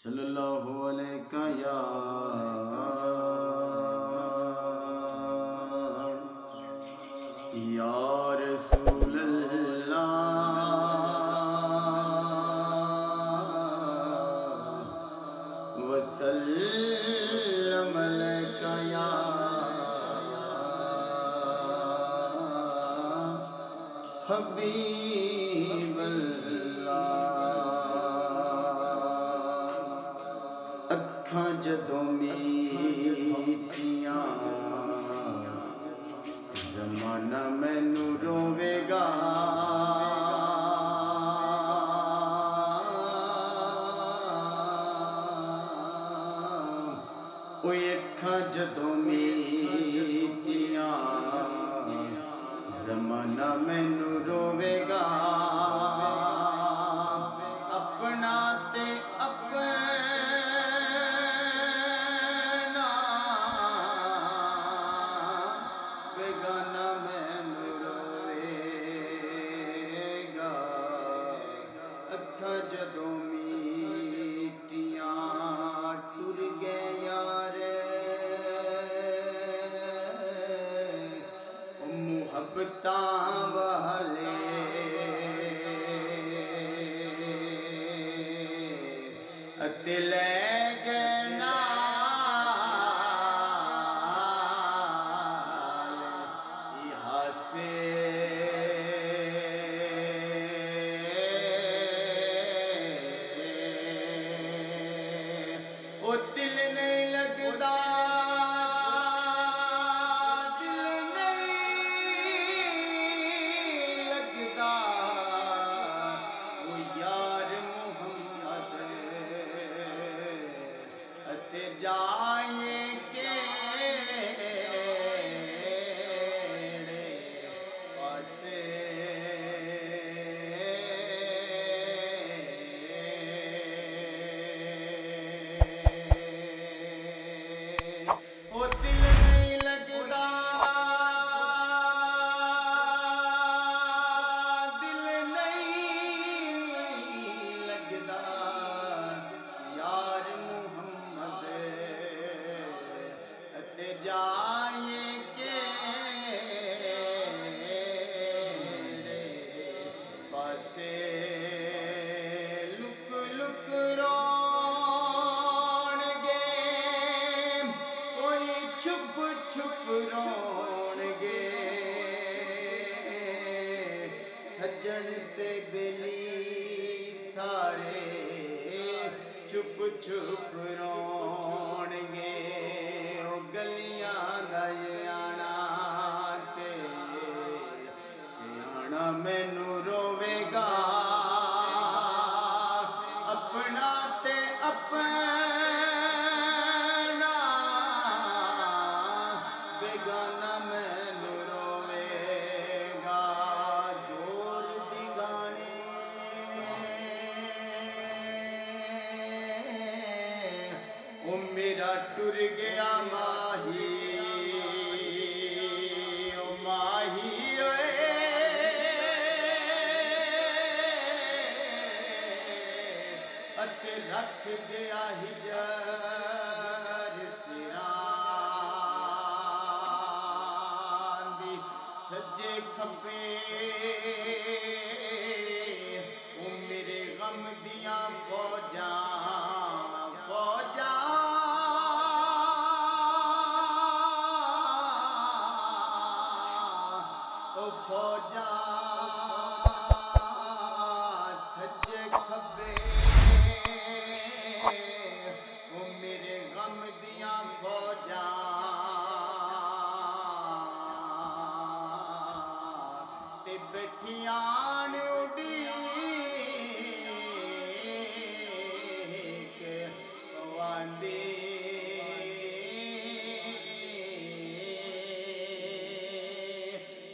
सल्लल्लाहु अलैका या रसूल अल्लाह वसल्लम अलैका या हबीब अल्लाह। अखां जदों मीटियां ज़माना मैनू रोवेगा, ओए अखां जदों मीटियां ज़माना मैनू रोवेगा। अपना ते अपना बेगाना मैनू रोवेगा। अखां जदों मीटियां टुर गए यार मुहब्बतां वाले, अते लै गए नाल हासे। ओ दिल नहीं लगदा, दिल नहीं लगदा, ओ यार मुहम्मद अते जाए केड़े पासे। ओ दिल नहीं लगदा, दिल नहीं लगदा, यार मुहम्मद अते जाए केड़े पासे। लुक लुक रोणगे, कोई छुप छुप रोणगे, सज्जन ते बेली सारे चुप चुप रोणगे। ओ गलियां दा आना ते सियाना मैनू रोवेगा। अपना ते अपना बेगाना मैनू रोवेगा। जोर दी गाने ओ मेरा टुर गया माही, ओ माही ओए अते रख गया हिजर सिरां दी सज्जे खब्बे। ओ मेरे गम दियां फौजां फौजां ओ फौजां सज्जे खब्बे। ओ मेरे गम दियां फौजां ते बैठियान उड़ीक वांदी।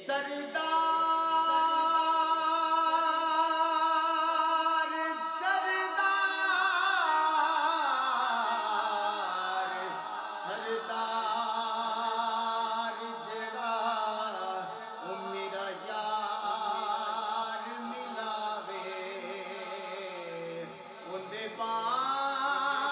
सरदार सरदार सरदार जड़ा ओ मेरा यार मिलावे, उंदे बाल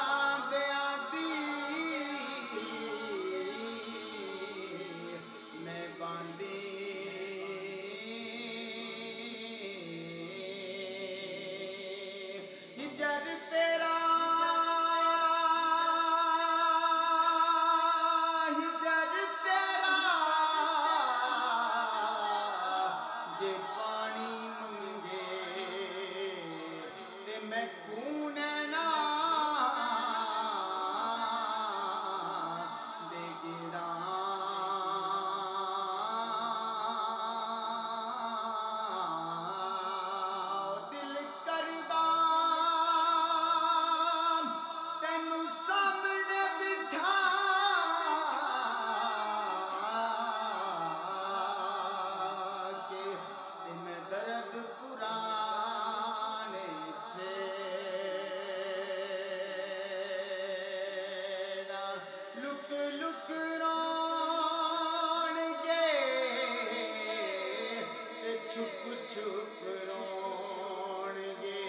हिजर तेरा हिजर तेरा जे पानी मंगे ते मैं खून ना दे गिड़ा दिल करदा तेनू सामने बिठा के ते मैं दर्द पुराने छेड़ा लुक लुक रोणगे ते छुप छुप रोणगे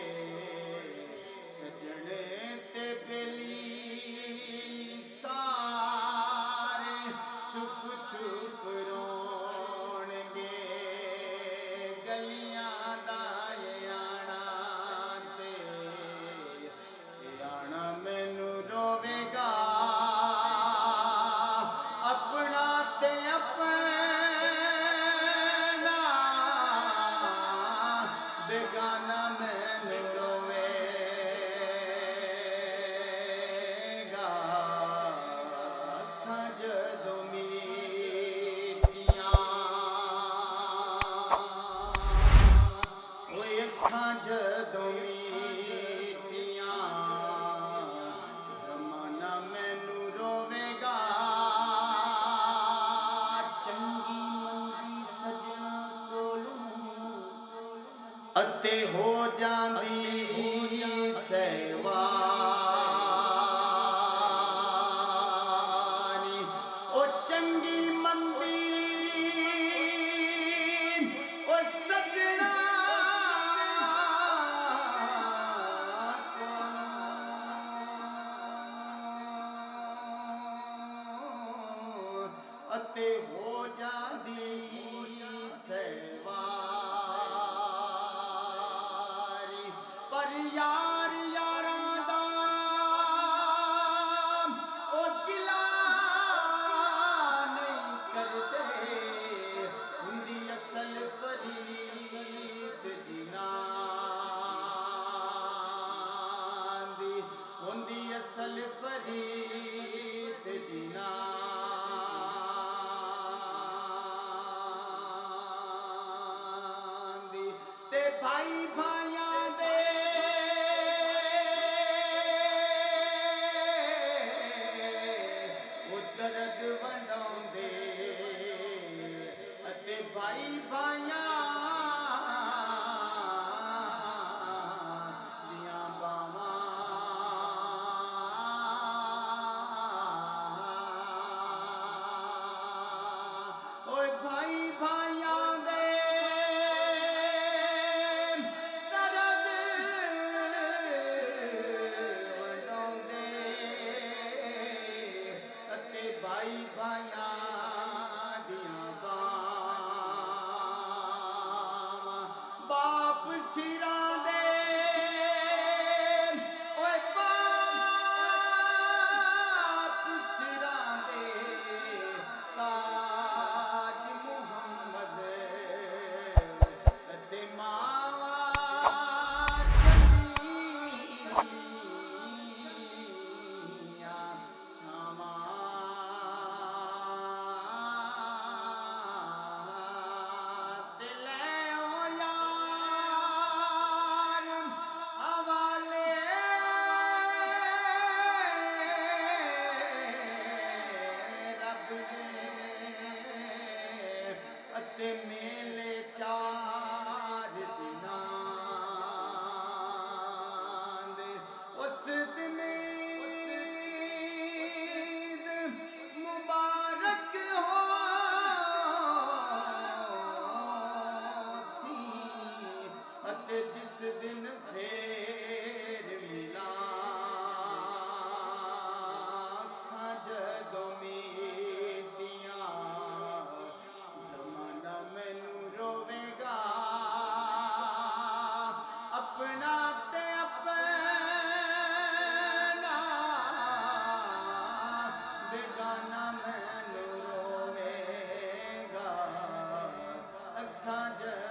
सजन ते बेली सारे छुप छुप रोणगे गलियां दा आना ते सियाना मैनू रोवेगा अपना ते अपना बेगाना मैनू रोवेगा अखां जदों मीटियां ओए अखां जदों मीटियां ज़माना मैनू रोवेगा चंगी मंदी सजना कोलों अते हो जांदी सहवानी ओ चंगी मंदी ओ सजना कोलों अते हो जांदी सहवारी पर यार यारां दा ओ गिला नहीं करदे हुंदी असल फरीद जिनां दी हुंदी असल फरीद जिनां दी ते भाई भाइयां दे ओ दर्द वंडाउंदे अते भाई भाइयां दियां बावां ओए भाई भाइयां दे दर्द वंडाउंदे अते भाई भाइयां दियां बावां बाप सिरां दे ओए बाप सिरां दे ताज मुहम्मद ते मावा चंदियां छावां ते लै ओ यार हवाले रब दे अते मेले चार दिनां दे उस दिन ईद मुबारक हो सी अते जिस दिन फेर मिला अखां जदों मीटियां ज़माना मैनू जग